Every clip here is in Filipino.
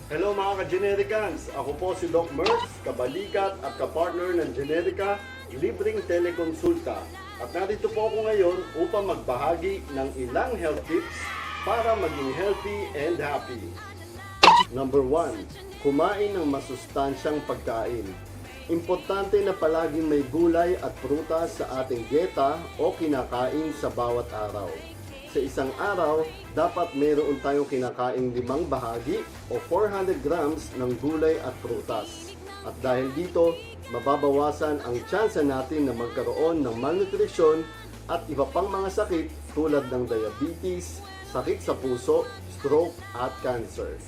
Hello mga ka-Genericans! Ako po si Doc Merz, kabalikat at kapartner ng Generica, libreng telekonsulta. At narito po ako ngayon upang magbahagi ng ilang health tips para maging healthy and happy. Number 1. Kumain ng masustansyang pagkain. Importante na palaging may gulay at prutas sa ating dieta o kinakain sa bawat araw. Sa isang araw, dapat meron tayong kinakain 5 bahagi o 400 grams ng gulay at prutas. At dahil dito, mababawasan ang tsansa natin na magkaroon ng malnutrisyon at iba pang mga sakit tulad ng diabetes, sakit sa puso, stroke at cancer.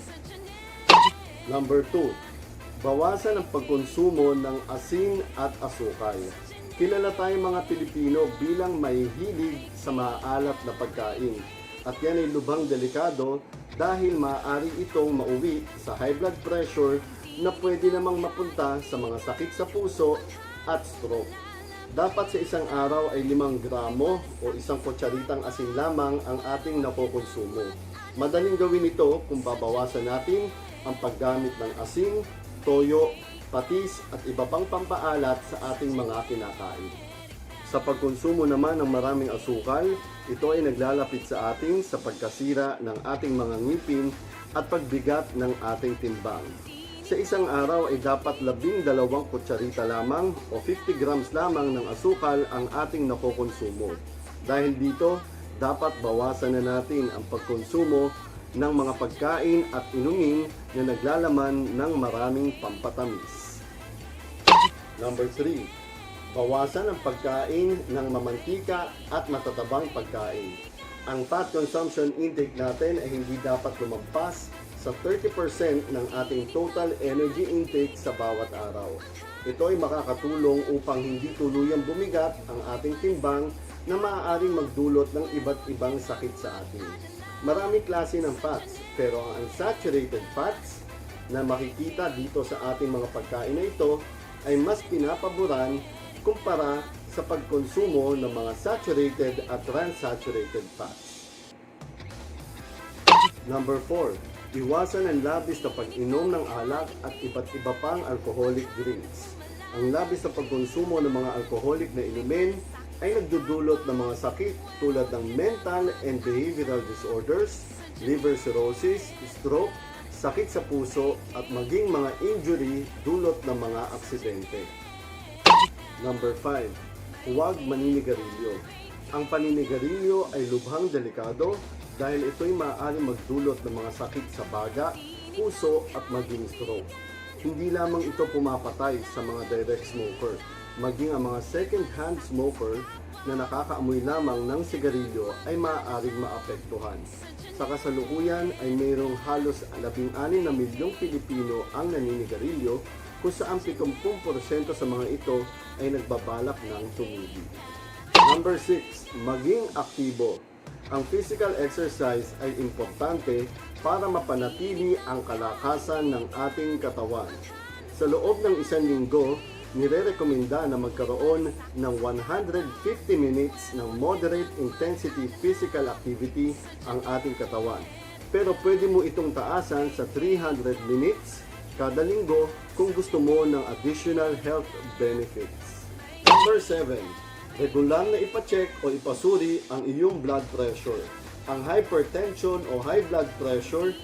Number 2. Bawasan ang pagkonsumo ng asin at asukal. Kilala tayong mga Pilipino bilang may hilig sa maalat na pagkain. At yan ay lubhang delikado dahil maaari itong mauwi sa high blood pressure na pwede namang mapunta sa mga sakit sa puso at stroke. Dapat sa isang araw ay 5 gramo o 1 kutsaritang asin lamang ang ating nakokonsumo. Madaling gawin ito kung babawasan natin ang paggamit ng asin, toyo, patis at iba pang pampaalat sa ating mga kinakain. Sa pagkonsumo naman ng maraming asukal, ito ay naglalapit sa atin sa pagkasira ng ating mga ngipin at pagbigat ng ating timbang. Sa isang araw ay dapat 12 kutsarita lamang o 50 grams lamang ng asukal ang ating nakokonsumo. Dahil dito, dapat bawasan na natin ang pagkonsumo ng mga pagkain at inumin na naglalaman ng maraming pampatamis. Number 3. Bawasan ang pagkain ng mamantika at matatabang pagkain. Ang fat consumption intake natin ay hindi dapat lumagpas sa 30% ng ating total energy intake sa bawat araw. Ito ay makakatulong upang hindi tuluyang bumigat ang ating timbang na maaaring magdulot ng iba't ibang sakit sa atin. Maraming klase ng fats, pero ang unsaturated fats na makikita dito sa ating mga pagkain na ito ay mas pinapaboran kumpara sa pagkonsumo ng mga saturated at unsaturated fats. Number 4. Iwasan ang labis na pag-inom ng alak at iba't iba pang alcoholic drinks. Ang labis na pagkonsumo ng mga alcoholic na inumin ay nagdudulot ng mga sakit tulad ng mental and behavioral disorders, liver cirrhosis, stroke, sakit sa puso at maging mga injury dulot ng mga aksidente. Number 5. Huwag maninigarilyo. Ang paninigarilyo ay lubhang delikado dahil ito'y maaaring magdulot ng mga sakit sa baga, puso at maging stroke. Hindi lamang ito pumapatay sa mga direct smoker, maging ang mga second-hand smoker na nakakaamoy lamang ng sigarilyo ay maaaring maapektuhan. Sa kasalukuyan ay mayroong halos 16 na milyong Pilipino ang naninigarilyo kung saan 70% sa mga ito ay nagbabalak ng tumigil. Number 6. Maging aktibo. Ang physical exercise ay importante para mapanatili ang kalakasan ng ating katawan. Sa loob ng 1 linggo, nire-rekomenda na magkaroon ng 150 minutes ng moderate intensity physical activity ang ating katawan. Pero pwede mo itong taasan sa 300 minutes kada linggo kung gusto mo ng additional health benefits. Number 7. Regular na ipacheck o ipasuri ang iyong blood pressure. Ang hypertension o high blood pressure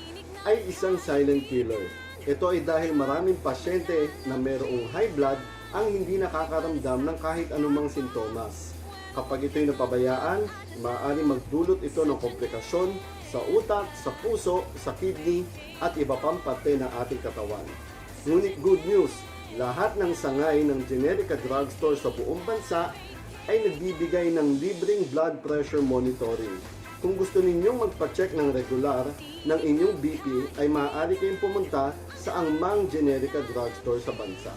ay isang silent killer. Ito ay dahil maraming pasyente na mayroong high blood ang hindi nakakaramdam ng kahit anumang sintomas. Kapag ito'y napabayaan, maaaring magdulot ito ng komplikasyon sa utak, sa puso, sa kidney at iba pang parte ng ating katawan. Ngunit good news, lahat ng sangay ng Generica Drugstore sa buong bansa ay nagbibigay ng libreng blood pressure monitoring. Kung gusto ninyong magpa-check ng regular ng inyong BP, ay maaari kayong pumunta sa angmang Generica Drugstore sa bansa.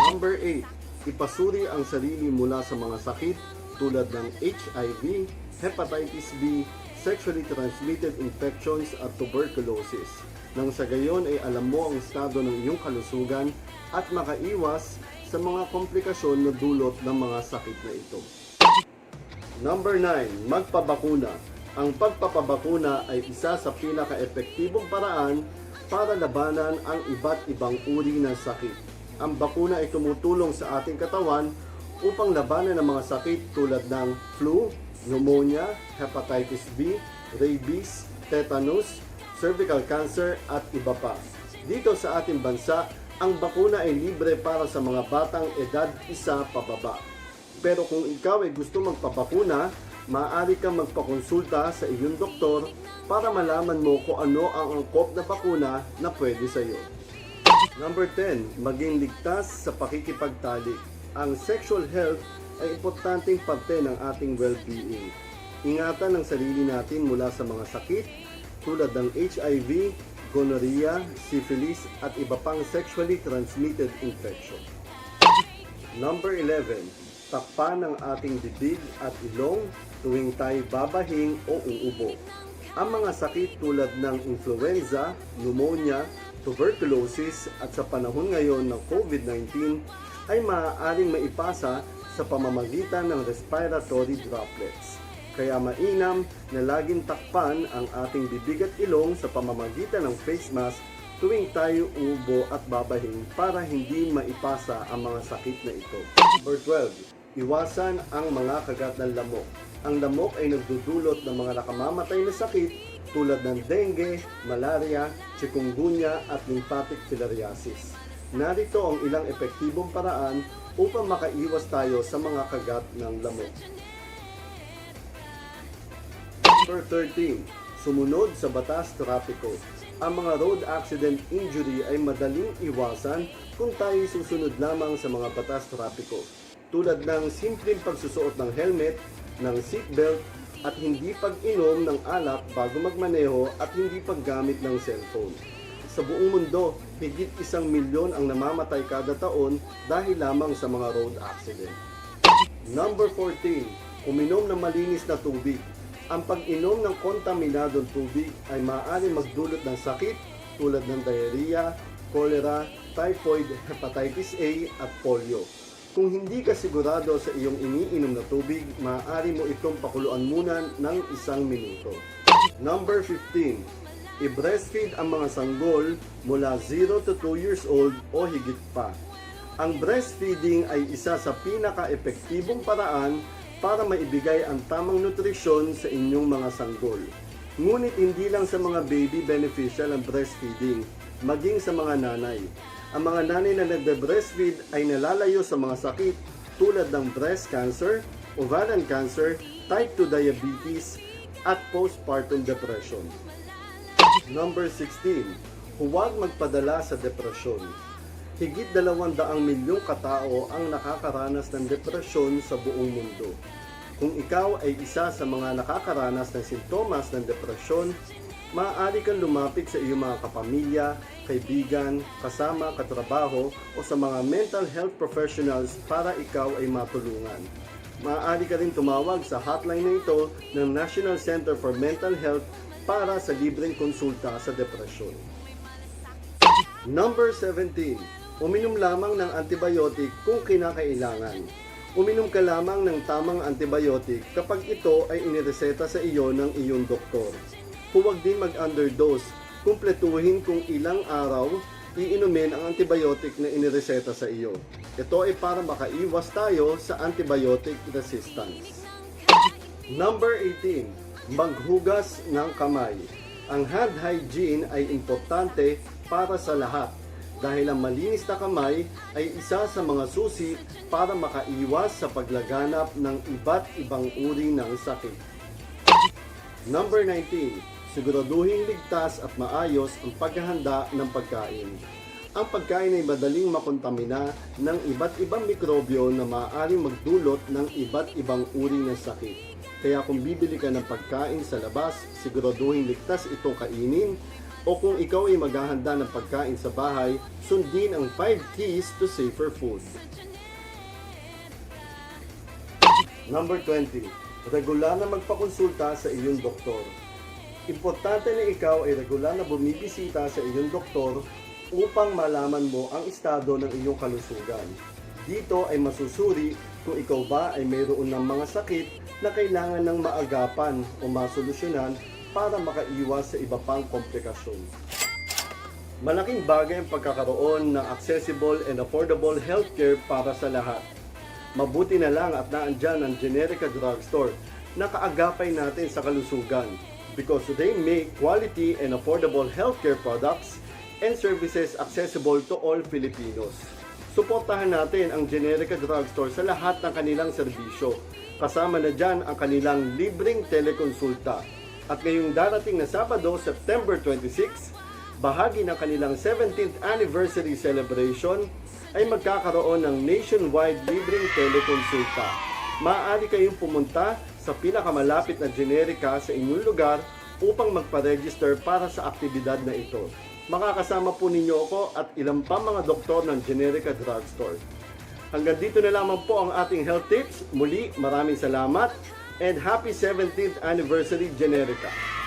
Number 8. Ipasuri ang sarili mula sa mga sakit tulad ng HIV, hepatitis B, sexually transmitted infections at tuberculosis. Nang sa gayon ay alam mo ang estado ng iyong kalusugan at makaiwas sa mga komplikasyon na dulot ng mga sakit na ito. Number 9. Magpabakuna. Ang pagpapabakuna ay isa sa pinaka-epektibong paraan para labanan ang iba't ibang uri ng sakit. Ang bakuna ay tumutulong sa ating katawan upang labanan ang mga sakit tulad ng flu, pneumonia, hepatitis B, rabies, tetanus, cervical cancer at iba pa. Dito sa ating bansa, ang bakuna ay libre para sa mga batang edad 1 pababa. Pero kung ikaw ay gusto magpabakuna, maaari kang magpakonsulta sa iyong doktor para malaman mo kung ano ang angkop na bakuna na pwede sa iyo. Number 10, maging ligtas sa pakikipagtalik. Ang sexual health ay importanteng parte ng ating well-being. Ingatan ang sarili natin mula sa mga sakit tulad ng HIV, gonorrhea, syphilis at iba pang sexually transmitted infection. Number 11, takpan ang ating bibig at ilong tuwing tayo babahing o uubo. Ang mga sakit tulad ng influenza, pneumonia, tuberculosis at sa panahon ngayon ng COVID-19 ay maaaring maipasa sa pamamagitan ng respiratory droplets. Kaya mainam na laging takpan ang ating bibig at ilong sa pamamagitan ng face mask tuwing tayo uubo at babahing para hindi maipasa ang mga sakit na ito. Number 12. Iwasan ang mga kagat ng lamok. Ang lamok ay nagdudulot ng mga nakamamatay na sakit tulad ng dengue, malaria, chikungunya at lymphatic filariasis. Narito ang ilang epektibong paraan upang makaiwas tayo sa mga kagat ng lamok. Number 13. Sumunod sa batas trapiko. Ang mga road accident injury ay madaling iwasan kung tayo susunod lamang sa mga batas trapiko, tulad ng simpleng pagsusuot ng helmet, ng seatbelt, at hindi pag-inom ng alak bago magmaneho at hindi paggamit ng cellphone. Sa buong mundo, higit 1 milyon ang namamatay kada taon dahil lamang sa mga road accident. Number 14. Uminom ng malinis na tubig. Ang pag-inom ng kontaminadong tubig ay maaari magdulot ng sakit tulad ng diarrhea, cholera, typhoid, hepatitis A at polio. Kung hindi ka sigurado sa iyong iniinom na tubig, maaari mo itong pakuluan muna ng 1 minuto. Number 15. I-breastfeed ang mga sanggol mula 0 to 2 years old o higit pa. Ang breastfeeding ay isa sa pinaka-epektibong paraan para maibigay ang tamang nutrisyon sa inyong mga sanggol. Ngunit hindi lang sa mga baby beneficial ang breastfeeding, maging sa mga nanay. Ang mga nanay na nagbe-breastfeed ay nalalayo sa mga sakit tulad ng breast cancer, ovarian cancer, type 2 diabetes, at postpartum depression. Number 16. Huwag magpadala sa depresyon. Higit 200 milyong katao ang nakakaranas ng depresyon sa buong mundo. Kung ikaw ay isa sa mga nakakaranas ng sintomas ng depresyon, maaari kang lumapit sa iyong mga kapamilya, kaibigan, kasama, katrabaho o sa mga mental health professionals para ikaw ay matulungan. Maaari ka rin tumawag sa hotline na ito ng National Center for Mental Health para sa libreng konsulta sa depresyon. Number 17. Uminom lamang ng antibiotic kung kinakailangan. Uminom ka lamang ng tamang antibiotic kapag ito ay inireseta sa iyo ng iyong doktor. Huwag din mag-underdose. Kumpletuhin kung ilang araw iinumin ang antibiotic na inireseta sa iyo. Ito ay para makaiwas tayo sa antibiotic resistance. Number 18. Maghugas ng kamay. Ang hand hygiene ay importante para sa lahat dahil ang malinis na kamay ay isa sa mga susi para makaiwas sa paglaganap ng iba't ibang uri ng sakit. Number 19. Siguraduhing ligtas at maayos ang paghahanda ng pagkain. Ang pagkain ay madaling makontamina ng iba't ibang mikrobyo na maaaring magdulot ng iba't ibang uri ng sakit. Kaya kung bibili ka ng pagkain sa labas, siguraduhin ligtas itong kainin, o kung ikaw ay maghahanda ng pagkain sa bahay, sundin ang 5 keys to safer food. Number 20. Regular na magpakonsulta sa iyong doktor. Importante na ikaw ay regular na bumibisita sa iyong doktor upang malaman mo ang estado ng iyong kalusugan. Dito ay masusuri kung ikaw ba ay mayroon ng mga sakit na kailangan ng maagapan o masolusyonan para makaiwas sa iba pang komplikasyon. Malaking bagay ang pagkakaroon ng accessible and affordable healthcare para sa lahat. Mabuti na lang at naandyan ang Generica Drugstore na kaagapay natin sa kalusugan because they make quality and affordable healthcare products and services accessible to all Filipinos. Suportahan natin ang Generica Drugstore sa lahat ng kanilang serbisyo. Kasama na dyan ang kanilang libreng telekonsulta. At ngayong darating na Sabado, September 26, bahagi ng kanilang 17th anniversary celebration, ay magkakaroon ng nationwide libreng telekonsulta. Maaari kayong pumunta sa pinakamalapit na Generica sa inyong lugar upang magpa-register para sa aktibidad na ito. Makakasama po ninyo ako at ilang pa mga doktor ng Generica Drugstore. Hanggang dito na lamang po ang ating health tips. Muli, maraming salamat and happy 17th anniversary Generica!